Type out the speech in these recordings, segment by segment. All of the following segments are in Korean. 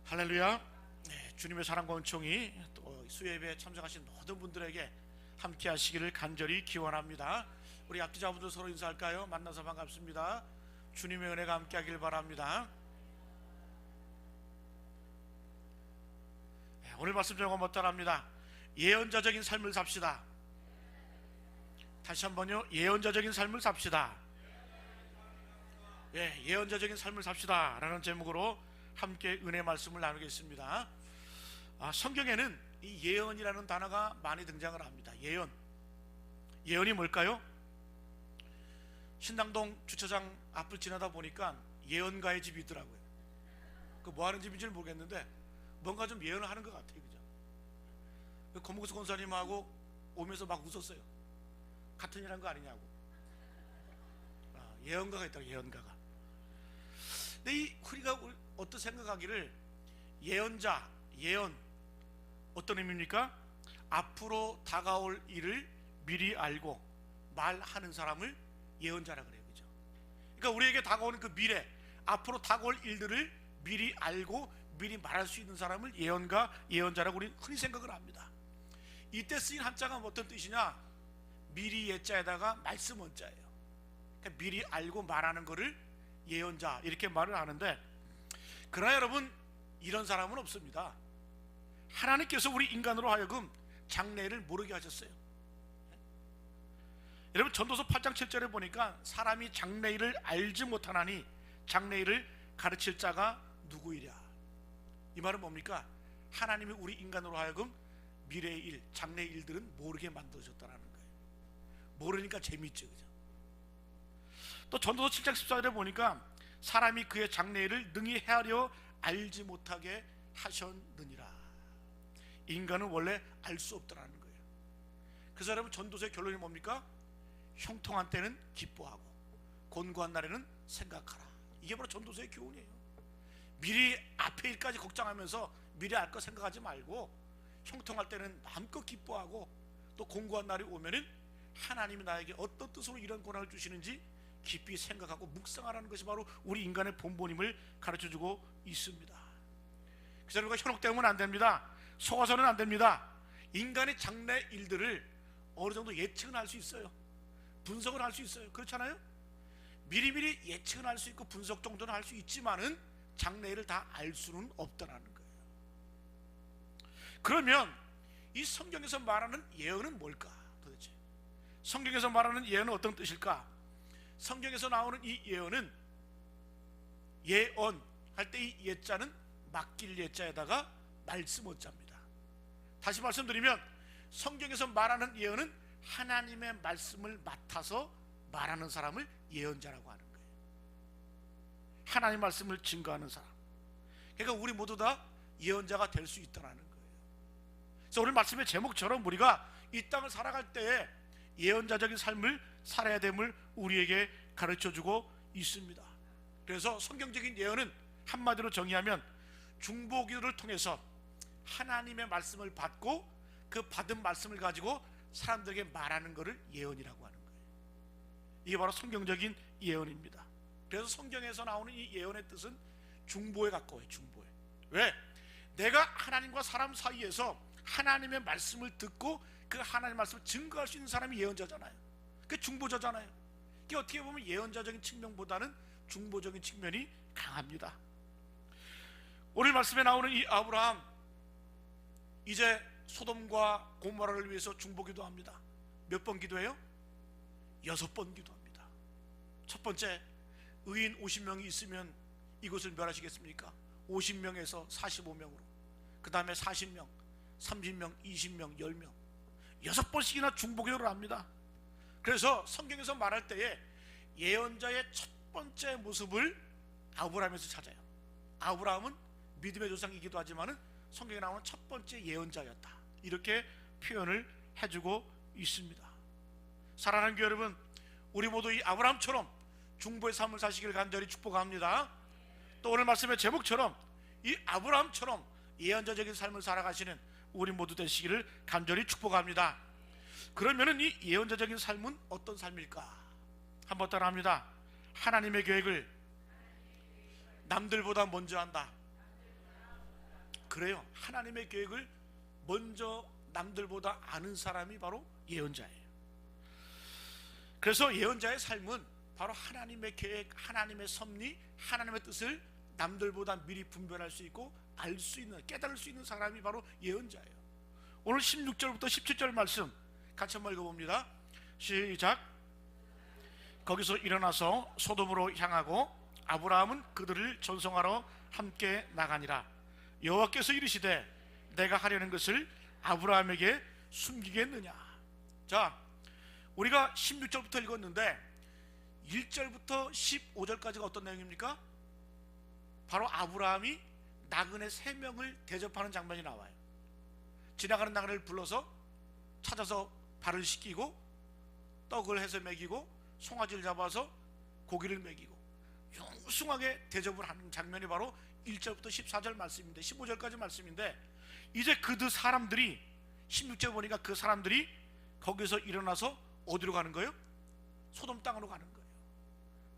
할렐루야. 네, 주님의 사랑과 은총이 또 수예배에 참석하신 모든 분들에게 함께 하시기를 간절히 기원합니다. 우리 약지자분들 서로 인사할까요? 만나서 반갑습니다. 주님의 은혜가 함께 하길 바랍니다. 네, 오늘 말씀 제목은 뭐더랍니다. 예언자적인 삶을 삽시다. 다시 한번요. 예언자적인 삶을 삽시다. 예, 예언자적인 삶을 삽시다 라는 제목으로 함께 은혜 말씀을 나누겠습니다. 성경에는 이 예언이라는 단어가 많이 등장을 합니다. 예언이 뭘까요? 신당동 주차장 앞을 지나다 보니까 예언가의 집이 있더라고요. 그 뭐 하는 집인지는 모르겠는데 뭔가 좀 예언을 하는 것 같아요. 그죠? 권목수 권사님하고 오면서 막 웃었어요. 같은 일 한 거 아니냐고. 예언가가 있다고. 예언가가. 근데 우리가 어떤 생각하기를 예언자, 예언 어떤 의미입니까? 앞으로 다가올 일을 미리 알고 말하는 사람을 예언자라 그래요. 그죠? 그러니까 우리에게 다가오는 그 미래, 앞으로 다가올 일들을 미리 알고 미리 말할 수 있는 사람을 예언가, 예언자라고 우리 흔히 생각을 합니다. 이때 쓰인 한자가 어떤 뜻이냐? 미리 예자에다가 말씀 원자예요. 그러니까 미리 알고 말하는 거를 예언자 이렇게 말을 하는데, 그러나 여러분, 이런 사람은 없습니다. 하나님께서 우리 인간으로 하여금 장래를 모르게 하셨어요. 여러분, 전도서 8장 7절에 보니까 사람이 장래일을 알지 못하나니 장래일을 가르칠 자가 누구이랴. 이 말은 뭡니까? 하나님이 우리 인간으로 하여금 미래의 일, 장래의 일들은 모르게 만드셨다는 거예요. 모르니까 재밌죠. 그죠? 또 전도서 7장 14절에 보니까 사람이 그의 장래일을 능히 헤아려 알지 못하게 하셨느니라. 인간은 원래 알 수 없다는 거예요. 그래서 여러분, 전도서의 결론이 뭡니까? 형통한 때는 기뻐하고 곤고한 날에는 생각하라. 이게 바로 전도서의 교훈이에요. 미리 앞의 일까지 걱정하면서 미리 알 거 생각하지 말고 형통할 때는 마음껏 기뻐하고, 또 곤고한 날이 오면은 하나님이 나에게 어떤 뜻으로 이런 고난을 주시는지 깊이 생각하고 묵상하라는 것이 바로 우리 인간의 본본임을 가르쳐주고 있습니다. 그래서 우리가 현혹되면 안 됩니다. 속아서는 안 됩니다. 인간의 장래 일들을 어느 정도 예측은 할 수 있어요. 분석을 할 수 있어요. 그렇잖아요? 미리미리 예측은 할 수 있고 분석 정도는 할 수 있지만은 장래일을 다 알 수는 없다는 거예요. 그러면 이 성경에서 말하는 예언은 뭘까? 도대체 성경에서 말하는 예언은 어떤 뜻일까? 성경에서 나오는 이 예언은, 예언 할 때 이 예자는 맡길 예자에다가 말씀 어자입니다. 다시 말씀드리면, 성경에서 말하는 예언은 하나님의 말씀을 맡아서 말하는 사람을 예언자라고 하는 거예요. 하나님의 말씀을 증거하는 사람. 그러니까 우리 모두 다 예언자가 될 수 있다는 거예요. 그래서 오늘 말씀의 제목처럼 우리가 이 땅을 살아갈 때에 예언자적인 삶을 살아야 됨을 우리에게 가르쳐주고 있습니다. 그래서 성경적인 예언은 한마디로 정의하면 중보기도를 통해서 하나님의 말씀을 받고 그 받은 말씀을 가지고 사람들에게 말하는 것을 예언이라고 하는 거예요. 이게 바로 성경적인 예언입니다. 그래서 성경에서 나오는 이 예언의 뜻은 중보에 가까워요. 중보에. 왜? 내가 하나님과 사람 사이에서 하나님의 말씀을 듣고 그 하나님의 말씀을 증거할 수 있는 사람이 예언자잖아요. 그게 중보자잖아요. 이게 어떻게 보면 예언자적인 측면보다는 중보적인 측면이 강합니다. 오늘 말씀에 나오는 이 아브라함, 이제 소돔과 고모라를 위해서 중보기도합니다. 몇 번 기도해요? 6번 기도합니다. 첫 번째, 의인 50명이 있으면 이곳을 멸하시겠습니까? 50명에서 45명으로, 그 다음에 40명, 30명, 20명, 10명, 6번씩이나 중보기도를 합니다. 그래서 성경에서 말할 때에 예언자의 첫 번째 모습을 아브라함에서 찾아요. 아브라함은 믿음의 조상이기도 하지만은 성경에 나오는 첫 번째 예언자였다, 이렇게 표현을 해주고 있습니다. 사랑하는 교회 여러분, 우리 모두 이 아브라함처럼 중보의 삶을 사시기를 간절히 축복합니다. 또 오늘 말씀의 제목처럼 이 아브라함처럼 예언자적인 삶을 살아가시는 우리 모두 되시기를 간절히 축복합니다. 그러면은 이 예언자적인 삶은 어떤 삶일까? 한번 따라합니다. 하나님의 계획을 남들보다 먼저 한다. 그래요. 하나님의 계획을 먼저 남들보다 아는 사람이 바로 예언자예요. 그래서 예언자의 삶은 바로 하나님의 계획, 하나님의 섭리, 하나님의 뜻을 남들보다 미리 분별할 수 있고 알 수 있는, 깨달을 수 있는 사람이 바로 예언자예요. 오늘 16절부터 17절 말씀 같이 한번 읽어봅니다. 시작. 거기서 일어나서 소돔으로 향하고 아브라함은 그들을 전송하러 함께 나가니라. 여호와께서 이르시되 내가 하려는 것을 아브라함에게 숨기겠느냐. 자, 우리가 16절부터 읽었는데 1절부터 15절까지가 어떤 내용입니까? 바로 아브라함이 나그네 3명을 대접하는 장면이 나와요. 지나가는 나그네를 불러서 찾아서 발을 씻기고 떡을 해서 먹이고 송아지를 잡아서 고기를 먹이고 숭하게 대접을 하는 장면이 바로 1절부터 14절 말씀인데, 15절까지 말씀인데, 이제 그 사람들이 16절 보니까 그 사람들이 거기서 일어나서 어디로 가는 거예요? 소돔 땅으로 가는 거예요.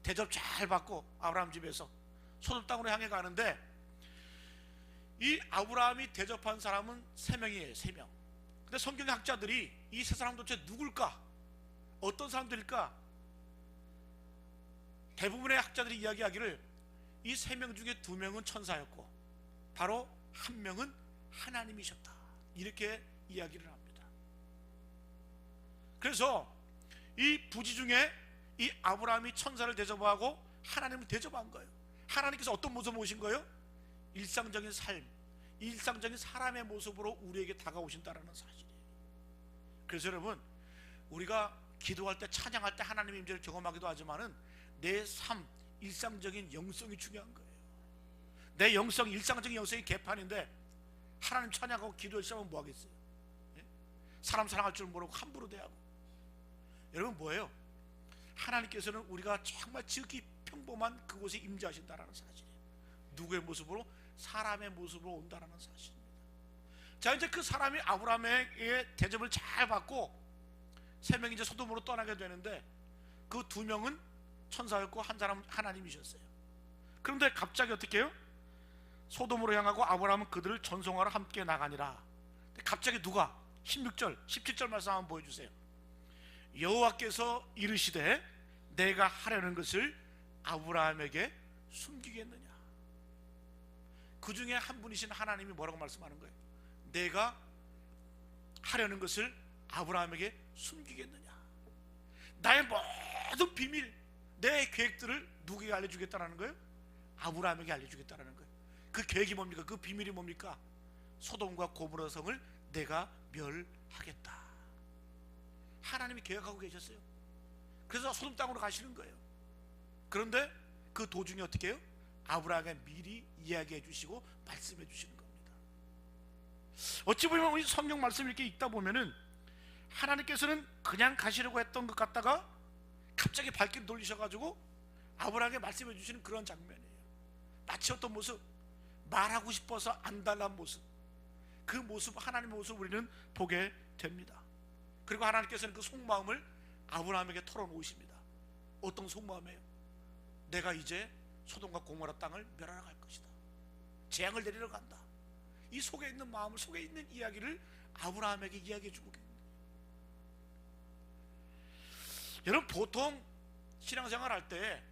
대접 잘 받고 아브라함 집에서 소돔 땅으로 향해 가는데, 이 아브라함이 대접한 사람은 3명이에요. 3명. 근데 성경의 학자들이 이 세 사람 도대체 누굴까? 어떤 사람들일까? 대부분의 학자들이 이야기하기를 이 3명 중에 2명은 천사였고 바로 1명은 하나님이셨다, 이렇게 이야기를 합니다. 그래서 이 부지 중에 이 아브라함이 천사를 대접하고 하나님을 대접한 거예요. 하나님께서 어떤 모습으로 오신 거예요? 일상적인 삶, 일상적인 사람의 모습으로 우리에게 다가오신다는 사실이에요. 그래서 여러분, 우리가 기도할 때, 찬양할 때 하나님의 임재를 경험하기도 하지만은 내 삶, 일상적인 영성이 중요한 거예요. 내 영성, 일상적인 영성이 개판인데 하나님 찬양하고 기도 열심히 하면 뭐 하겠어요? 예? 사람 사랑할 줄 모르고 함부로 대하고. 여러분, 뭐예요? 하나님께서는 우리가 정말 지극히 평범한 그곳에 임재하신다는 사실이에요. 누구의 모습으로? 사람의 모습으로 온다는 사실입니다. 자, 이제 그 사람이 아브라함의 대접을 잘 받고 3명이 이제 소돔으로 떠나게 되는데, 그 2명은 천사였고 한 사람은 하나님이셨어요. 그런데 갑자기 어떻게 해요? 소돔으로 향하고 아브라함은 그들을 전송하러 함께 나가니라. 갑자기 누가? 16절, 17절 말씀 한번 보여주세요. 여호와께서 이르시되 내가 하려는 것을 아브라함에게 숨기겠느냐. 그 중에 한 분이신 하나님이 뭐라고 말씀하는 거예요? 내가 하려는 것을 아브라함에게 숨기겠느냐. 나의 모든 비밀, 내 계획들을 누구에게 알려주겠다는 거예요? 아브라함에게 알려주겠다는 거예요. 그 계획이 뭡니까? 그 비밀이 뭡니까? 소돔과 고모라 성을 내가 멸하겠다. 하나님이 계획하고 계셨어요. 그래서 소돔 땅으로 가시는 거예요. 그런데 그 도중에 어떻게 해요? 아브라함에게 미리 이야기해 주시고 말씀해 주시는 겁니다. 어찌 보면 우리 성경 말씀 이렇게 읽다 보면은 하나님께서는 그냥 가시려고 했던 것 같다가 갑자기 발길 돌리셔가지고 아브라함에게 말씀해 주시는 그런 장면이에요. 마치 어떤 모습, 말하고 싶어서 안달난 모습, 그 모습, 하나님의 모습을 우리는 보게 됩니다. 그리고 하나님께서는 그 속마음을 아브라함에게 털어놓으십니다. 어떤 속마음이에요? 내가 이제 소돔과 고모라 땅을 멸하러 갈 것이다. 재앙을 내리러 간다. 이 속에 있는 마음을, 속에 있는 이야기를 아브라함에게 이야기해 주고 계십니다. 여러분, 보통 신앙생활 할 때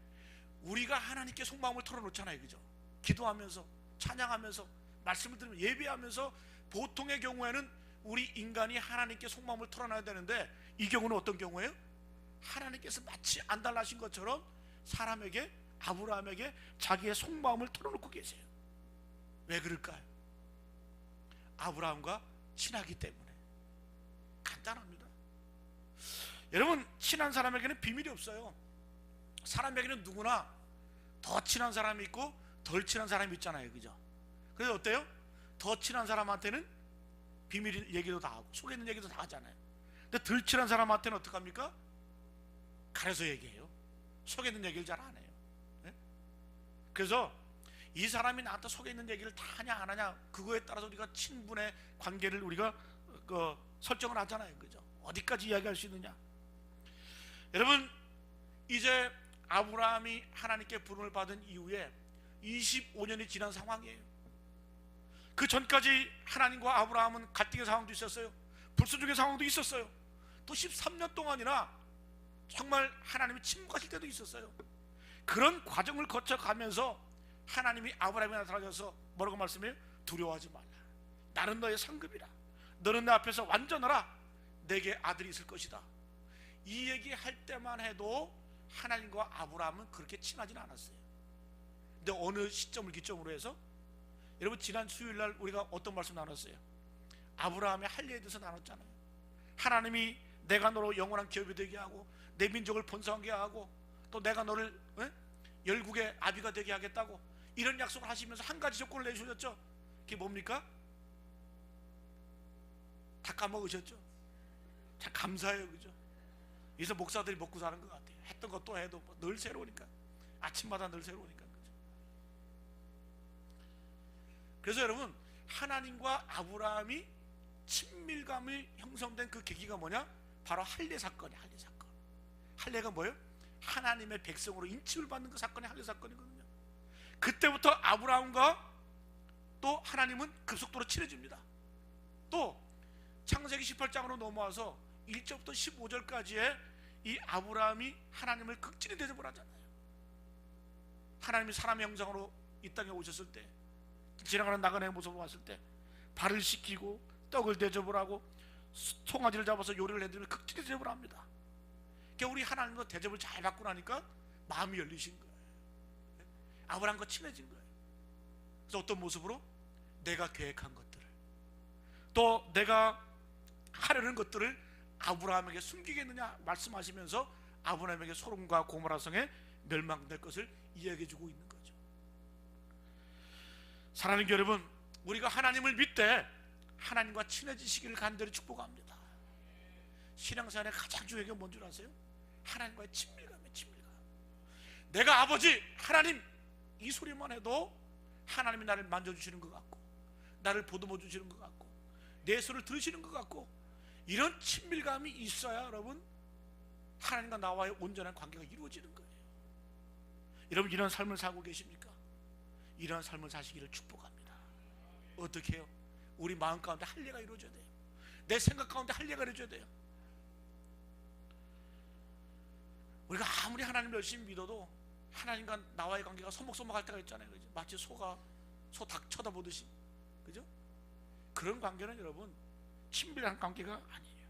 우리가 하나님께 속마음을 털어놓잖아요, 그죠? 기도하면서, 찬양하면서, 말씀을 들으면서, 예배하면서 보통의 경우에는 우리 인간이 하나님께 속마음을 털어놔야 되는데, 이 경우는 어떤 경우예요? 하나님께서 마치 안달나신 것처럼 사람에게, 아브라함에게 자기의 속마음을 털어놓고 계세요. 왜 그럴까요? 아브라함과 친하기 때문에. 간단합니다. 여러분, 친한 사람에게는 비밀이 없어요. 사람에게는 누구나 더 친한 사람이 있고 덜 친한 사람이 있잖아요, 그죠? 그래서 어때요? 더 친한 사람한테는 비밀 얘기도 다 하고 속에 있는 얘기도 다 하잖아요. 근데 덜 친한 사람한테는 어떡합니까? 가려서 얘기해요. 속에 있는 얘기를 잘 안 해요. 네? 그래서 이 사람이 나한테 속에 있는 얘기를 다 하냐 안 하냐, 그거에 따라서 우리가 친분의 관계를 우리가 설정을 하잖아요, 그죠? 어디까지 이야기할 수 있느냐. 여러분, 이제 아브라함이 하나님께 부름을 받은 이후에 25년이 지난 상황이에요. 그 전까지 하나님과 아브라함은 갈등의 상황도 있었어요. 불순종의 상황도 있었어요. 또 13년 동안이나 정말 하나님이 침묵하실 때도 있었어요. 그런 과정을 거쳐가면서 하나님이 아브라함에 나타나셔서 뭐라고 말씀해요? 두려워하지 말라. 나는 너의 상급이라. 너는 내 앞에서 완전하라. 내게 아들이 있을 것이다. 이 얘기할 때만 해도 하나님과 아브라함은 그렇게 친하지는 않았어요. 근데 어느 시점을 기점으로 해서, 여러분 지난 수요일날 우리가 어떤 말씀 나눴어요? 아브라함의 할례에 대해서 나눴잖아요. 하나님이 내가 너로 영원한 기업이 되게 하고 내 민족을 번성하게 하고 또 내가 너를 열국의 아비가 되게 하겠다고 이런 약속을 하시면서 한 가지 조건을 내주셨죠. 그게 뭡니까? 다 까먹으셨죠? 참 감사해요, 그죠? 그래서 목사들이 먹고 사는 것 같아요. 했던 것도 해도 늘 새로우니까, 아침마다 늘 새로우니까, 그죠? 그래서 여러분, 하나님과 아브라함이 친밀감이 형성된 그 계기가 뭐냐? 바로 할례 사건이에요. 할례 사건. 할례가 뭐예요? 하나님의 백성으로 인침을 받는 그 사건이 할례 사건이거든요. 그때부터 아브라함과 또 하나님은 급속도로 친해집니다. 또 창세기 18장으로 넘어와서 1절부터 15절까지의 이 아브라함이 하나님을 극진히 대접을 하잖아요. 하나님이 사람의 형상으로 이 땅에 오셨을 때, 지나가는 나그네의 모습을 봤을 때 발을 씻기고 떡을 대접을 하고 송아지를 잡아서 요리를 해드리면 극진히 대접을 합니다. 그러니까 우리 하나님과 대접을 잘 받고 나니까 마음이 열리신 거예요. 아브라함과 친해진 거예요. 그래서 어떤 모습으로? 내가 계획한 것들을, 또 내가 하려는 것들을 아브라함에게 숨기겠느냐 말씀하시면서 아브라함에게 소돔과 고모라 성에 멸망될 것을 이야기해 주고 있는 거죠. 사랑하는 여러분, 우리가 하나님을 믿되 하나님과 친해지시기를 간절히 축복합니다. 신앙생활의 가장 중요한 게 뭔 줄 아세요? 하나님과의 친밀감이에요. 친밀감. 내가 아버지 하나님 이 소리만 해도 하나님이 나를 만져주시는 것 같고 나를 보듬어 주시는 것 같고 내 소리를 들으시는 것 같고, 이런 친밀감이 있어야 여러분 하나님과 나와의 온전한 관계가 이루어지는 거예요. 여러분 이런 삶을 살고 계십니까? 이런 삶을 사시기를 축복합니다. 어떻게 해요? 우리 마음 가운데 할례가 이루어져야 돼요. 내 생각 가운데 할례가 이루어져야 돼요. 우리가 아무리 하나님을 열심히 믿어도 하나님과 나와의 관계가 서먹서먹할 때가 있잖아요. 그죠? 마치 소 닭 쳐다보듯이, 그죠? 그런 관계는 여러분 친밀한 관계가 아니에요.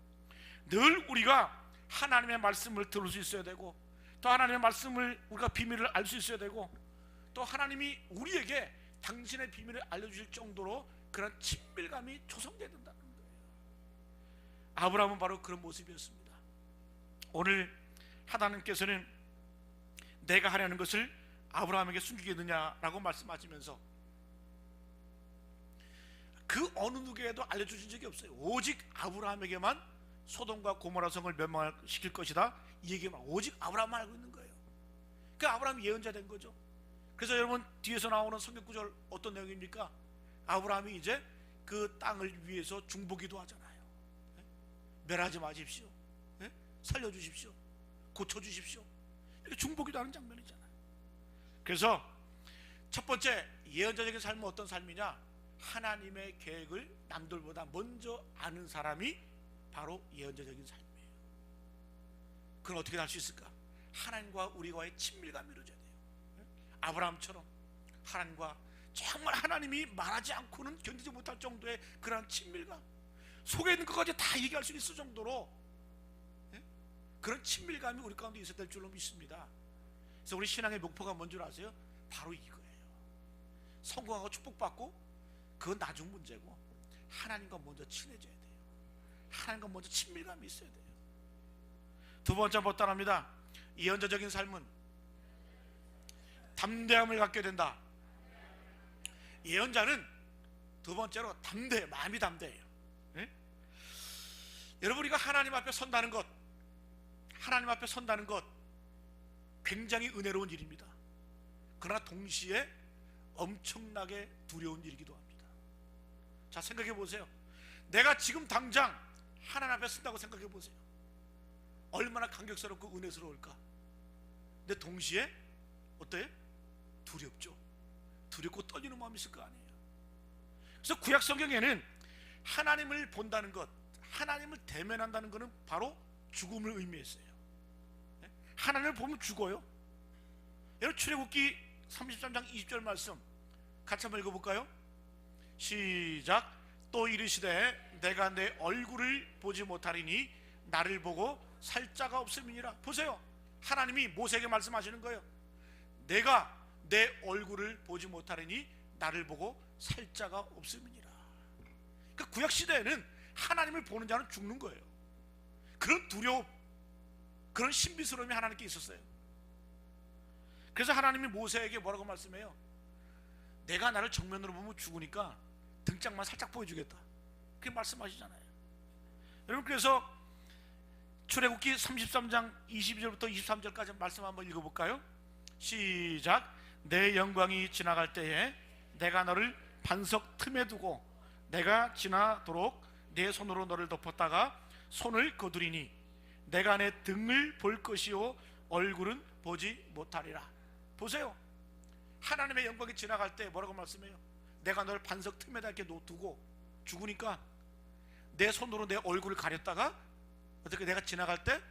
늘 우리가 하나님의 말씀을 들을 수 있어야 되고, 또 하나님의 말씀을 우리가 비밀을 알 수 있어야 되고, 또 하나님이 우리에게 당신의 비밀을 알려주실 정도로 그런 친밀감이 조성되어야 된다는 거예요. 아브라함은 바로 그런 모습이었습니다. 오늘 하나님께서는 내가 하려는 것을 아브라함에게 숨기겠느냐라고 말씀하시면서 그 어느 누구에도 알려주신 적이 없어요. 오직 아브라함에게만 소돔과 고모라 성을 멸망시킬 것이다, 이 얘기만 오직 아브라함만 알고 있는 거예요. 그 아브라함이 예언자 된 거죠. 그래서 여러분 뒤에서 나오는 성경 구절 어떤 내용입니까? 아브라함이 이제 그 땅을 위해서 중보기도 하잖아요. 멸하지 마십시오, 살려주십시오, 고쳐주십시오, 이렇게 중보기도 하는 장면이잖아요. 그래서 첫 번째 예언자적인 삶은 어떤 삶이냐? 하나님의 계획을 남들보다 먼저 아는 사람이 바로 예언자적인 삶이에요. 그건 어떻게 할 수 있을까? 하나님과 우리와의 친밀감이 이루어져야 돼요. 아브라함처럼 하나님과 정말 하나님이 말하지 않고는 견디지 못할 정도의 그런 친밀감, 속에 있는 것까지 다 얘기할 수 있을 정도로 그런 친밀감이 우리 가운데 있어야 될 줄로 믿습니다. 그래서 우리 신앙의 목표가 뭔 줄 아세요? 바로 이거예요. 성공하고 축복받고 그건 나중 문제고, 하나님과 먼저 친해져야 돼요. 하나님과 먼저 친밀감이 있어야 돼요. 두 번째 못다합니다. 예언자적인 삶은 담대함을 갖게 된다. 예언자는 두 번째로 담대해요. 마음이 담대해요. 여러분 우리가 하나님 앞에 선다는 것, 하나님 앞에 선다는 것 굉장히 은혜로운 일입니다. 그러나 동시에 엄청나게 두려운 일이기도 합니다. 자, 생각해 보세요. 내가 지금 당장 하나님 앞에 선다고 생각해 보세요. 얼마나 감격스럽고 은혜스러울까. 근데 동시에 어때요? 두렵죠. 두렵고 떨리는 마음이 있을 거 아니에요. 그래서 구약 성경에는 하나님을 본다는 것, 하나님을 대면한다는 것은 바로 죽음을 의미했어요. 하나님을 보면 죽어요. 여러분 출애굽기 33장 20절 말씀 같이 한번 읽어볼까요? 시작. 또 이르시되 내가 내 얼굴을 보지 못하리니 나를 보고 살 자가 없음이니라. 보세요, 하나님이 모세에게 말씀하시는 거예요. 내가 내 얼굴을 보지 못하리니 나를 보고 살 자가 없음이니라. 그 구약 시대에는 하나님을 보는 자는 죽는 거예요. 그런 두려움, 그런 신비스러움이 하나님께 있었어요. 그래서 하나님이 모세에게 뭐라고 말씀해요? 내가 나를 정면으로 보면 죽으니까 등짝만 살짝 보여주겠다, 그렇게 말씀하시잖아요. 여러분, 그래서 출애굽기 33장 22절부터 23절까지 말씀 한번 읽어볼까요? 시작. 내 영광이 지나갈 때에 내가 너를 반석 틈에 두고 내가 지나도록 내 손으로 너를 덮었다가 손을 거두리니 내가 내 등을 볼 것이요 얼굴은 보지 못하리라. 보세요, 하나님의 영광이 지나갈 때 뭐라고 말씀해요? 내가 너를 반석 틈에다 이렇게 두고 죽으니까 내 손으로 내 얼굴을 가렸다가 어떻게 내가 지나갈 때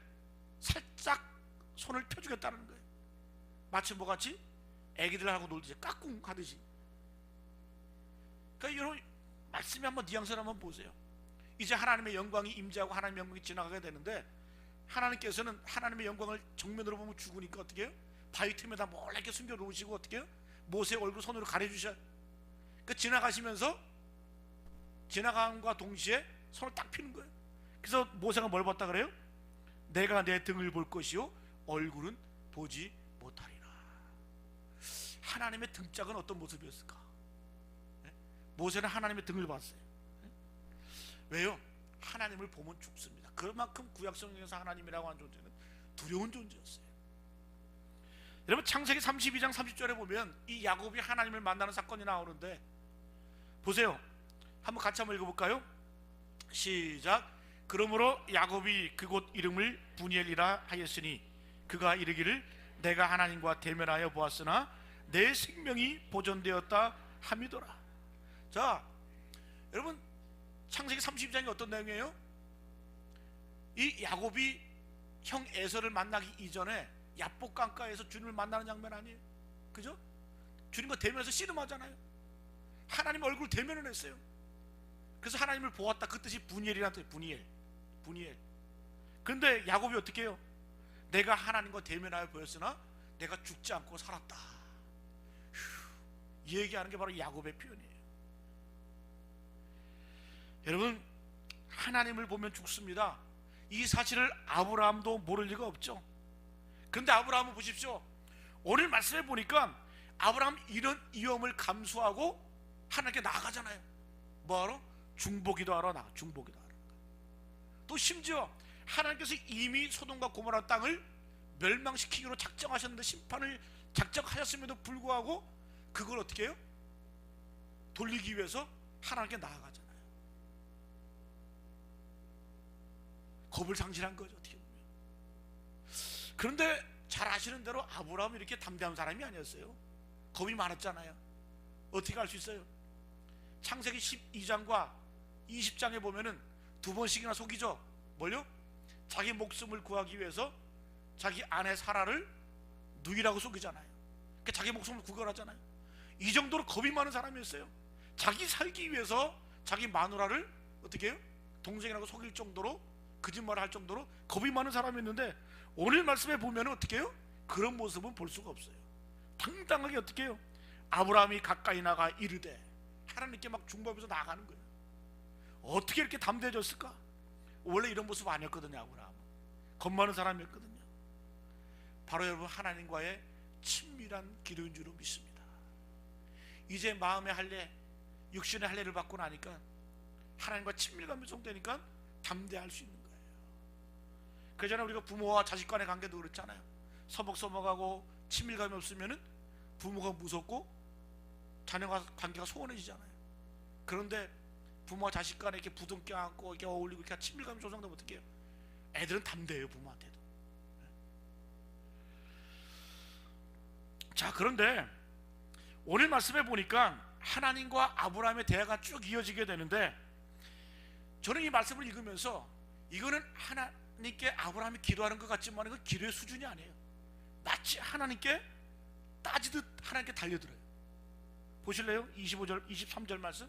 살짝 손을 펴주겠다는 거예요. 마치 뭐같이? 애기들하고 놀듯이 까꿍 하듯이. 그러니까 여러분 말씀이 한번 뉘앙스를 한번 보세요. 이제 하나님의 영광이 임재하고 하나님의 영광이 지나가게 되는데, 하나님께서는 하나님의 영광을 정면으로 보면 죽으니까 어떻게 해요? 바위 틈에다 몰래 이렇게 숨겨 놓으시고 어떻게 해요? 모세의 얼굴 손으로 가려주셔요. 그 지나가시면서 지나감과 동시에 손을 딱 피는 거예요. 그래서 모세가 뭘 봤다 그래요? 내가 내 등을 볼 것이요 얼굴은 보지 못하리라. 하나님의 등짝은 어떤 모습이었을까? 모세는 하나님의 등을 봤어요. 왜요? 하나님을 보면 죽습니다. 그만큼 구약성경에서 하나님이라고 하는 존재는 두려운 존재였어요. 여러분 창세기 32장 30절에 보면 이 야곱이 하나님을 만나는 사건이 나오는데, 보세요, 한번 같이 한번 읽어볼까요? 시작. 그러므로 야곱이 그곳 이름을 분이엘이라 하였으니 그가 이르기를 내가 하나님과 대면하여 보았으나 내 생명이 보존되었다 함이더라. 자, 여러분 창세기 32장이 어떤 내용이에요? 이 야곱이 형 에서를 만나기 이전에 야복 강가에서 주님을 만나는 장면 아니에요? 그죠? 주님과 대면해서 씨름하잖아요. 하나님 얼굴 대면을 했어요. 그래서 하나님을 보았다, 그 뜻이 분이엘이라는 뜻이에요. 분이엘. 그런데 야곱이 어떻게 해요? 내가 하나님과 대면하여 보였으나 내가 죽지 않고 살았다. 이 얘기하는 게 바로 야곱의 표현이에요. 여러분 하나님을 보면 죽습니다. 이 사실을 아브라함도 모를 리가 없죠. 그런데 아브라함은 보십시오, 오늘 말씀해 보니까 아브라함 이런 위험을 감수하고 하나님께 나아가잖아요. 뭐하러? 중보기도 하러 나가. 중보기도 하러. 또 심지어 하나님께서 이미 소돔과 고모라 땅을 멸망시키기로 작정하셨는데, 심판을 작정하셨음에도 불구하고 그걸 어떻게 해요? 돌리기 위해서 하나님께 나아가잖아요. 겁을 상실한 거죠, 어떻게 보면. 그런데 잘 아시는 대로 아브라함이 이렇게 담대한 사람이 아니었어요. 겁이 많았잖아요. 어떻게 알 수 있어요? 창세기 12장과 20장에 보면은 두 번씩이나 속이죠. 뭘요? 자기 목숨을 구하기 위해서 자기 아내 사라를 누이라고 속이잖아요. 그러니까 자기 목숨을 구걸하잖아요. 이 정도로 겁이 많은 사람이었어요. 자기 살기 위해서 자기 마누라를 어떻게 해요? 동생이라고 속일 정도로, 거짓말을 할 정도로 겁이 많은 사람이었는데, 오늘 말씀에 보면 어떻게 해요? 그런 모습은 볼 수가 없어요. 당당하게 어떻게 해요? 아브라함이 가까이 나가 이르되, 하나님께 막 중보하면서 나아가는 거예요. 어떻게 이렇게 담대해졌을까? 원래 이런 모습 아니었거든요. 아브라함은 겁 많은 사람이었거든요. 바로 여러분 하나님과의 친밀한 기도인 줄로 믿습니다. 이제 마음의 할례, 육신의 할례를 받고 나니까 하나님과 친밀감이 성되니까 담대할 수 있는 거예요. 그전에 우리가 부모와 자식 간의 관계도 그렇잖아요. 서먹서먹하고 친밀감이 없으면은 부모가 무섭고 자녀가 관계가 소원해지잖아요. 그런데 부모와 자식 간에 이렇게 부둥켜 안고 이렇게 어울리고 이렇게 친밀감이 조성되면 어떻게 해요? 애들은 담대해요, 부모한테도. 자, 그런데 오늘 말씀해 보니까 하나님과 아브라함의 대화가 쭉 이어지게 되는데, 저는 이 말씀을 읽으면서 이거는 하나님께 아브라함이 기도하는 것 같지만 이건 기도의 수준이 아니에요. 마치 하나님께 따지듯 하나님께 달려들어요. 보실래요? 25절 23절 말씀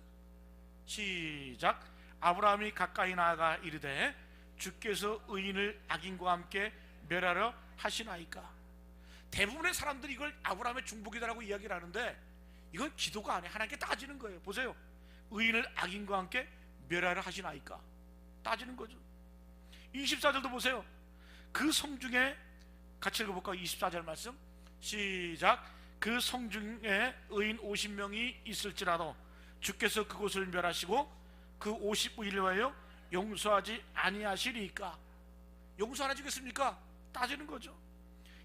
시작. 아브라함이 가까이 나아가 이르되 주께서 의인을 악인과 함께 멸하려 하시나이까. 대부분의 사람들이 이걸 아브라함의 중복이다라고 이야기를 하는데 이건 기도가 아니에요. 하나님께 따지는 거예요. 보세요. 의인을 악인과 함께 멸하려 하시나이까. 따지는 거죠. 24절도 보세요. 그 성중에 같이 읽어볼까요? 24절 말씀 시작. 그 성중에 의인 50명이 있을지라도 주께서 그곳을 멸하시고 그 50일로하여 용서하지 아니하시리까. 용서 안 해주겠습니까? 따지는 거죠.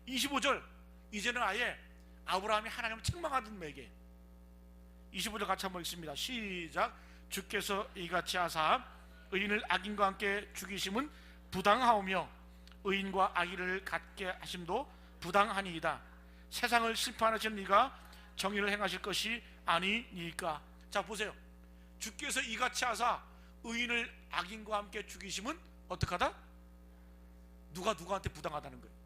25절 이제는 아예 아브라함이 하나님을 책망하듯 매게. 25절 같이 한번 읽습니다. 시작. 주께서 이같이 하사 의인을 악인과 함께 죽이심은 부당하오며 의인과 악인을 같게 하심도 부당하니이다. 세상을 심판하신 이가 정의를 행하실 것이 아니니까. 자 보세요. 주께서 이같이 하사 의인을 악인과 함께 죽이심은 어떡하다? 누구한테 부당하다는 거예요?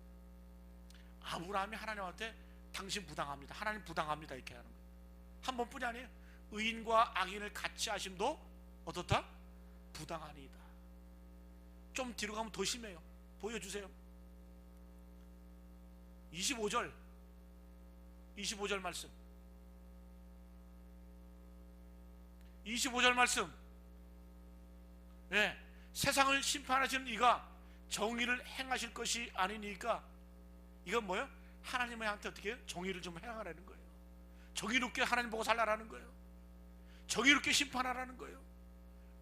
아브라함이 하나님한테 당신 부당합니다, 하나님 부당합니다 이렇게 하는 거예요. 한 번뿐이 아니에요. 의인과 악인을 같이 하심도 어떻다? 부당하니이다. 좀 뒤로 가면 더 심해요. 보여주세요. 25절 말씀 25절 말씀 네. 세상을 심판하시는 이가 정의를 행하실 것이 아니니까. 이건 뭐예요? 하나님한테 어떻게 해요? 정의를 좀 행하라는 거예요. 정의롭게 하나님 보고 살라라는 거예요. 정의롭게 심판하라는 거예요.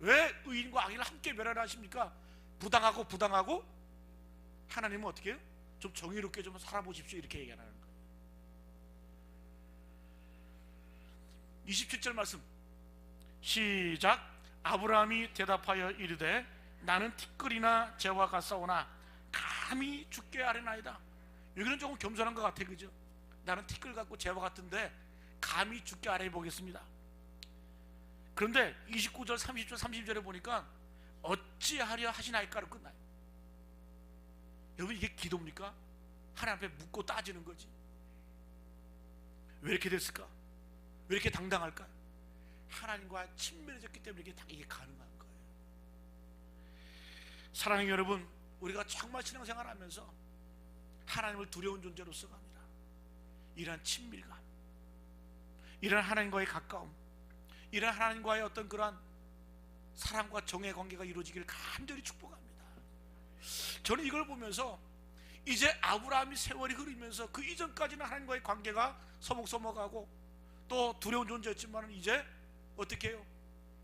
왜 의인과 악인을 함께 멸하라 하십니까? 부당하고 하나님은 어떻게 해요? 좀 정의롭게 좀 살아보십시오 이렇게 얘기하는 거예요. 27절 말씀 시작. 아브라함이 대답하여 이르되 나는 티끌이나 재와 같사오나 감히 죽게 하려나이다. 여기는 조금 겸손한 것 같아, 그죠? 나는 티끌 같고 재와 같은데 감히 죽게 하려 해보겠습니다. 그런데 29절 30절 30절에 보니까 어찌하려 하시나이까로 끝나요. 여러분 이게 기도입니까? 하나님 앞에 묻고 따지는 거지. 왜 이렇게 됐을까? 왜 이렇게 당당할까? 하나님과 친밀해졌기 때문에 이게 가능한 거예요. 사랑하는 여러분, 우리가 정말 신앙생활 하면서 하나님을 두려운 존재로서 갑니다. 이런 친밀감, 이런 하나님과의 가까움, 이런 하나님과의 어떤 그러한 사랑과 정의 관계가 이루어지기를 간절히 축복합니다. 저는 이걸 보면서 이제 아브라함이 세월이 흐르면서 그 이전까지는 하나님과의 관계가 서먹서먹하고 또 두려운 존재였지만 이제 어떻게 해요?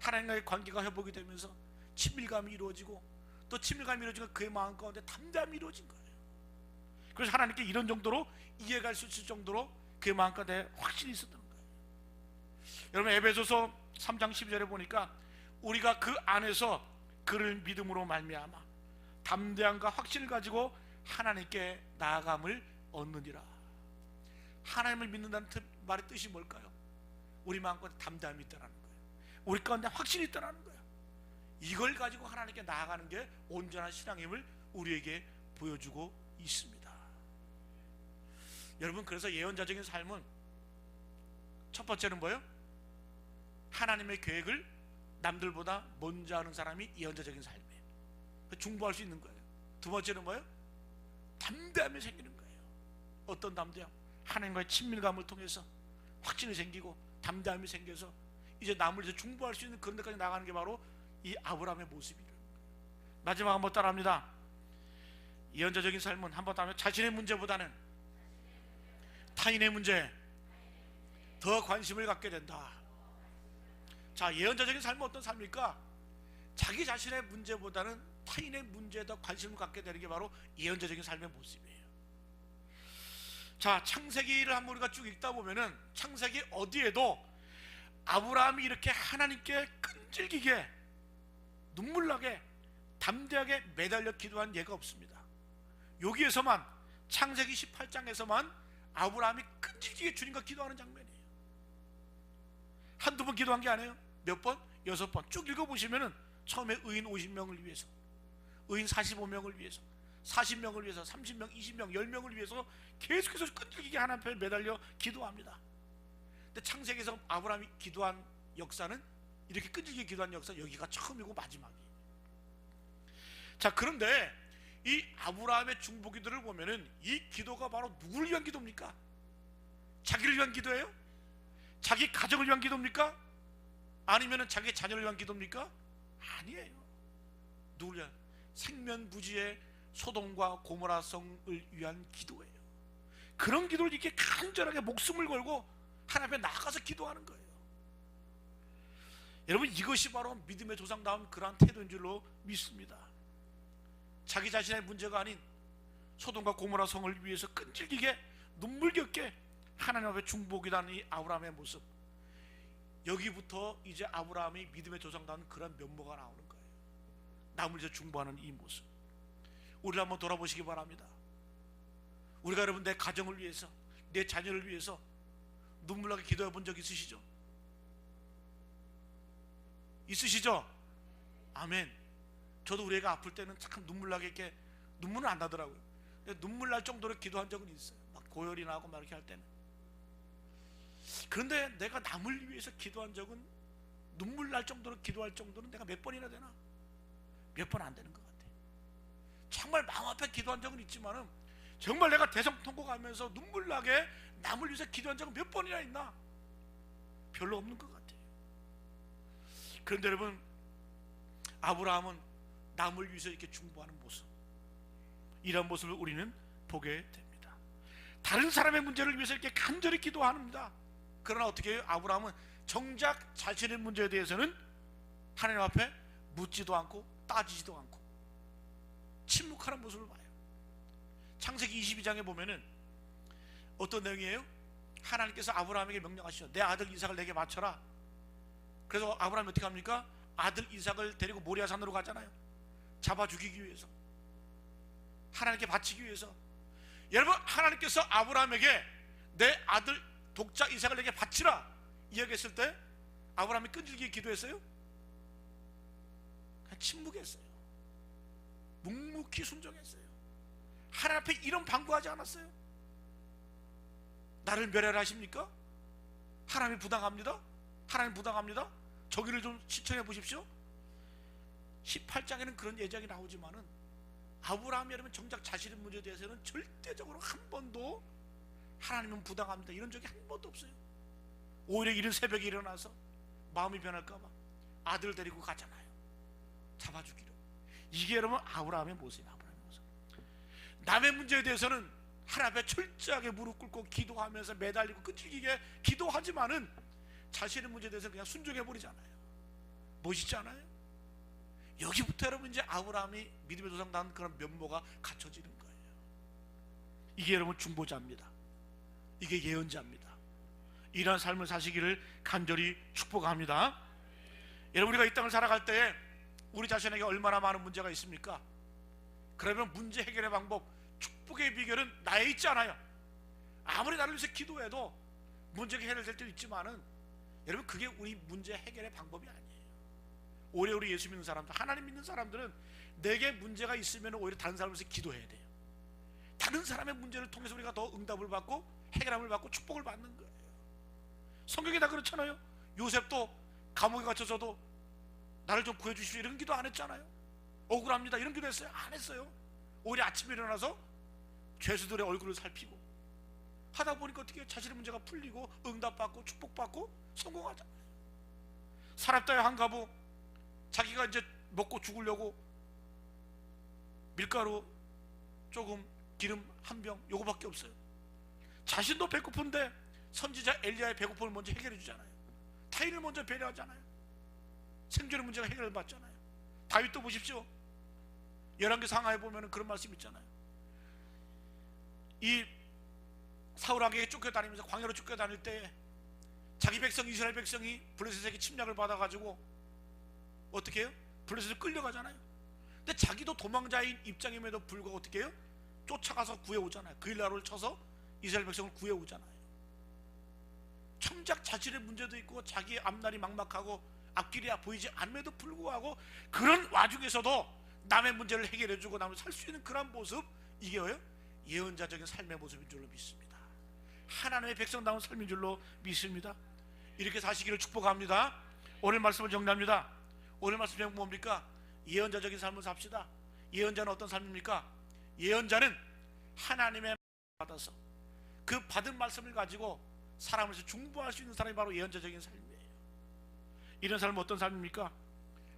하나님과의 관계가 회복이 되면서 친밀감이 이루어지고 또 친밀감이 이루어지고 그의 마음 가운데 담대함이 이루어진 거예요. 그래서 하나님께 이런 정도로 이해갈 수 있을 정도로 그의 마음 가운데 확신이 있었던 거예요. 여러분 에베소서 3장 12절에 보니까 우리가 그 안에서 그를 믿음으로 말미암아 담대함과 확신을 가지고 하나님께 나아감을 얻느니라. 하나님을 믿는다는 말의 뜻이 뭘까요? 우리 마음 가운데 담대함이 있다는 거예요. 우리 가운데 확신이 있다는 거예요. 이걸 가지고 하나님께 나아가는 게 온전한 신앙임을 우리에게 보여주고 있습니다. 여러분 그래서 예언자적인 삶은 첫 번째는 뭐예요? 하나님의 계획을 남들보다 먼저 하는 사람이 예언자적인 삶이에요. 중보할 수 있는 거예요. 두 번째는 뭐예요? 담대함이 생기는 거예요. 어떤 담대함? 하나님과의 친밀감을 통해서 확신이 생기고 담대함이 생겨서 이제 남을 이제 중보할 수 있는 그런 데까지 나가는 게 바로 이 아브라함의 모습이에요. 마지막 한번 따라합니다. 예언자적인 삶은 한번 따라하면 자신의 문제보다는 타인의 문제에 더 관심을 갖게 된다. 자, 예언자적인 삶은 어떤 삶입니까? 자기 자신의 문제보다는 타인의 문제에 더 관심을 갖게 되는 게 바로 예언자적인 삶의 모습이에요. 자, 창세기를 한번 우리가 쭉 읽다 보면은 창세기 어디에도 아브라함이 이렇게 하나님께 끈질기게 눈물나게 담대하게 매달려 기도한 예가 없습니다. 여기에서만 창세기 18장에서만 아브라함이 끈질기게 주님과 기도하는 장면이에요. 한 기도한 게 아니에요. 몇 번? 6번. 쭉 읽어보시면은 처음에 의인 50명을 위해서, 의인 45명을 위해서, 40명을 위해서, 30명, 20명, 10명을 위해서 계속해서 끈질기게 하나님 앞에 매달려 기도합니다. 근데 창세기에서 아브라함이 기도한 역사는, 이렇게 끈질기게 기도한 역사, 여기가 처음이고 마지막이에요. 자, 그런데 이 아브라함의 중보기도를 보면은 이 기도가 바로 누구를 위한 기도입니까? 자기를 위한 기도예요? 자기 가정을 위한 기도입니까? 아니면은 자기 자녀를 위한 기도입니까? 아니에요. 누구를 위한? 생면부지의 소돔과 고모라 성을 위한 기도예요. 그런 기도를 이렇게 간절하게 목숨을 걸고 하나님 앞에 나가서 기도하는 거예요. 여러분, 이것이 바로 믿음의 조상다운 그러한 태도인 줄로 믿습니다. 자기 자신의 문제가 아닌 소돔과 고모라 성을 위해서 끈질기게 눈물겹게 하나님 앞에 중보기도하는 이 아브라함의 모습, 여기부터 이제 아브라함이 믿음의 조상다운 그런 면모가 나오는 거예요. 남을 위해서 중보하는 이 모습, 우리를 한번 돌아보시기 바랍니다. 우리가 여러분 내 가정을 위해서, 내 자녀를 위해서 눈물나게 기도해 본 적 있으시죠? 있으시죠? 아멘. 저도 우리 애가 아플 때는 참 눈물나게 이렇게, 눈물은 안 나더라고요. 근데 눈물 날 정도로 기도한 적은 있어요. 막 고열이 나고 막 이렇게 할 때는. 그런데 내가 남을 위해서 기도한 적은, 눈물 날 정도로 기도할 정도는 내가 몇 번이나 되나? 몇 번 안 되는 것 같아요. 정말 마음 앞에 기도한 적은 있지만은 정말 내가 대성통곡하면서 눈물 나게 남을 위해서 기도한 적은 몇 번이나 있나? 별로 없는 것 같아요. 그런데 여러분, 아브라함은 남을 위해서 이렇게 중보하는 모습, 이런 모습을 우리는 보게 됩니다. 다른 사람의 문제를 위해서 이렇게 간절히 기도합니다. 그러나 어떻게 해요? 아브라함은 정작 자신의 문제에 대해서는 하나님 앞에 묻지도 않고 따지지도 않고 침묵하는 모습을 봐요. 창세기 22장에 보면은 어떤 내용이에요? 하나님께서 아브라함에게 명령하시죠. 내 아들 이삭을 내게 바쳐라. 그래서 아브라함이 어떻게 합니까? 아들 이삭을 데리고 모리아산으로 가잖아요. 잡아 죽이기 위해서, 하나님께 바치기 위해서. 여러분, 하나님께서 아브라함에게 내 아들 독자 이삭을 내게 바치라 이야기했을 때 아브라함이 끈질기게 기도했어요? 그냥 침묵했어요. 묵묵히 순종했어요. 하나님 앞에 이런 방구하지 않았어요. 나를 멸하라 하십니까? 하나님이 부당합니다. 하나님 부당합니다. 저기를 좀 시청해 보십시오. 18장에는 그런 예정이 나오지만은 아브라함이 여러분 정작 자신의 문제에 대해서는 절대적으로 한 번도 하나님은 부당합니다 이런 적이 한 번도 없어요. 오히려 이른 새벽에 일어나서 마음이 변할까봐 아들 데리고 가잖아요. 잡아주기로. 이게 여러분 아브라함의 모습이에요. 아브라함의 모습. 남의 문제에 대해서는 하나님 앞에 철저하게 무릎 꿇고 기도하면서 매달리고 끈질기게 기도하지만은 자신의 문제에 대해서 그냥 순종해 버리잖아요. 멋있지 않아요? 여기부터 여러분 이제 아브라함이 믿음의 조상다운 그런 면모가 갖춰지는 거예요. 이게 여러분 중보자입니다. 이게 예언자입니다. 이러한 삶을 사시기를 간절히 축복합니다. 여러분, 우리가 이 땅을 살아갈 때 우리 자신에게 얼마나 많은 문제가 있습니까? 그러면 문제 해결의 방법, 축복의 비결은 나에 있지 않아요. 아무리 나를 위해서 기도해도 문제가 해결될 때도 있지만은 여러분, 그게 우리 문제 해결의 방법이 아니에요. 오히려 우리 예수 믿는 사람들, 하나님 믿는 사람들은 내게 문제가 있으면 오히려 다른 사람을 위해서 기도해야 돼요. 다른 사람의 문제를 통해서 우리가 더 응답을 받고 해결함을 받고 축복을 받는 거예요. 성경이 다 그렇잖아요. 요셉도 감옥에 갇혀서도 나를 좀 구해주십시오 이런 기도 안 했잖아요. 억울합니다 이런 기도 했어요? 안 했어요. 오히려 아침에 일어나서 죄수들의 얼굴을 살피고 하다 보니까 어떻게 자신의 문제가 풀리고 응답받고 축복받고 성공하잖아요. 사렙다의 한 가부, 자기가 이제 먹고 죽으려고 밀가루 조금, 기름 한 병, 요거밖에 없어요. 자신도 배고픈데 선지자 엘리야의 배고픔을 먼저 해결해 주잖아요. 타인을 먼저 배려하잖아요. 생존의 문제가 해결받잖아요. 다윗도 보십시오. 열왕기 상하에 보면 그런 말씀 있잖아요. 이 사울 왕에게 쫓겨다니면서 광야로 쫓겨다닐 때 자기 백성 이스라엘 백성이 블레셋에게 침략을 받아가지고 어떻게 해요? 블레셋을 끌려가잖아요. 근데 자기도 도망자인 입장임에도 불구하고 어떻게 해요? 쫓아가서 구해오잖아요. 그일라를 쳐서 이스라엘 백성을 구해오잖아요. 정작 자신의 문제도 있고 자기의 앞날이 막막하고 앞길이 보이지 않음에도 불구하고 그런 와중에서도 남의 문제를 해결해주고 남을 살 수 있는 그런 모습, 이게 뭐예요? 예언자적인 삶의 모습인 줄로 믿습니다. 하나님의 백성다운 삶인 줄로 믿습니다. 이렇게 사시기를 축복합니다. 오늘 말씀을 정리합니다. 오늘 말씀 제목 뭡니까? 예언자적인 삶을 삽시다. 예언자는 어떤 삶입니까? 예언자는 하나님의 받아서 그 받은 말씀을 가지고 사람을 중보할 수 있는 사람이 바로 예언자적인 삶이에요. 이런 삶은 어떤 삶입니까?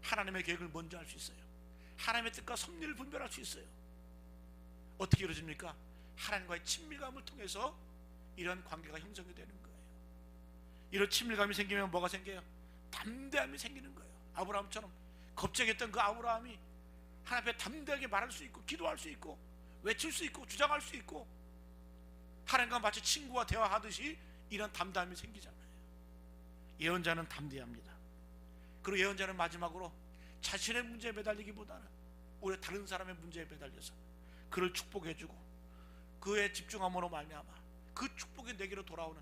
하나님의 계획을 먼저 알 수 있어요. 하나님의 뜻과 섭리를 분별할 수 있어요. 어떻게 이루어집니까? 하나님과의 친밀감을 통해서 이런 관계가 형성이 되는 거예요. 이런 친밀감이 생기면 뭐가 생겨요? 담대함이 생기는 거예요. 아브라함처럼 겁쟁했던 그 아브라함이 하나님 앞에 담대하게 말할 수 있고 기도할 수 있고 외칠 수 있고 주장할 수 있고 하나님과 마치 친구와 대화하듯이 이런 담대함이 생기잖아요. 예언자는 담대합니다. 그리고 예언자는 마지막으로 자신의 문제에 매달리기보다는 오히려 다른 사람의 문제에 매달려서 그를 축복해주고 그의 집중함으로 말미암아 그 축복이 내게로 돌아오는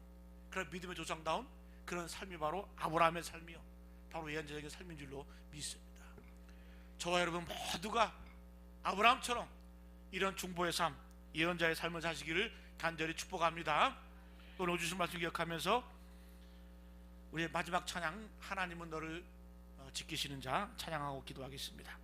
그런 믿음의 조상다운 그런 삶이 바로 아브라함의 삶이요, 바로 예언자적인 삶인 줄로 믿습니다. 저와 여러분 모두가 아브라함처럼 이런 중보의 삶, 예언자의 삶을 사시기를 간절히 축복합니다. 오늘 주신 말씀 기억하면서 우리의 마지막 찬양, 하나님은 너를 지키시는 자 찬양하고 기도하겠습니다.